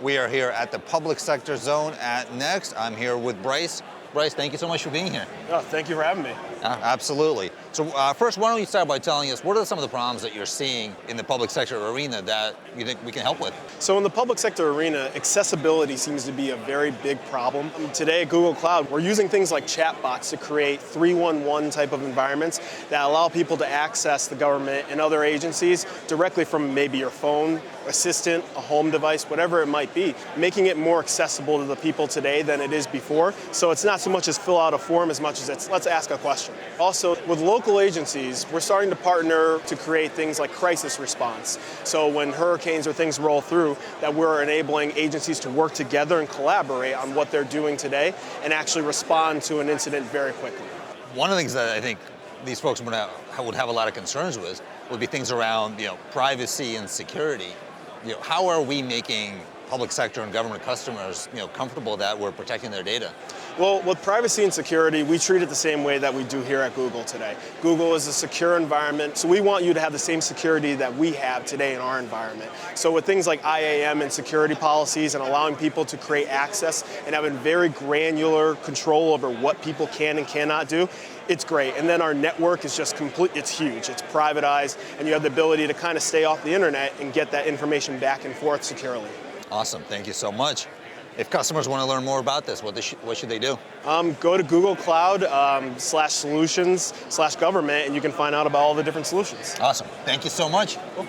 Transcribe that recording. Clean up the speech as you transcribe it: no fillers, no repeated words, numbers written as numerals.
We are here at the Public Sector Zone at Next. I'm here with Bryce. Bryce, thank you so much for being here. Oh, thank you for having me. Absolutely. So first, why don't you start by telling us what are some of the problems that you're seeing in the public sector arena that you think we can help with? So in the public sector arena, accessibility seems to be a very big problem. Today at Google Cloud, we're using things like chatbots to create 311 type of environments that allow people to access the government and other agencies directly from maybe your phone, assistant, a home device, whatever it might be, making it more accessible to the people today than it is before. So it's not so much as fill out a form as much as it's let's ask a question. Also, with local agencies, we're starting to partner to create things like crisis response. So when hurricanes or things roll through, that we're enabling agencies to work together and collaborate on what they're doing today and actually respond to an incident very quickly. One of the things that I think these folks would have a lot of concerns with would be things around, privacy and security. How are we making public sector and government customers, comfortable that we're protecting their data? Well, with privacy and security, we treat it the same way that we do here at Google today. Google is a secure environment, so we want you to have the same security that we have today in our environment. So with things like IAM and security policies and allowing people to create access and having very granular control over what people can and cannot do, it's great. And then our network is just complete, it's huge, it's privatized, and you have the ability to kind of stay off the internet and get that information back and forth securely. Awesome, thank you so much. If customers want to learn more about this, what should they do? Go to Google Cloud /solutions/government, and you can find out about all the different solutions. Awesome, thank you so much. Cool.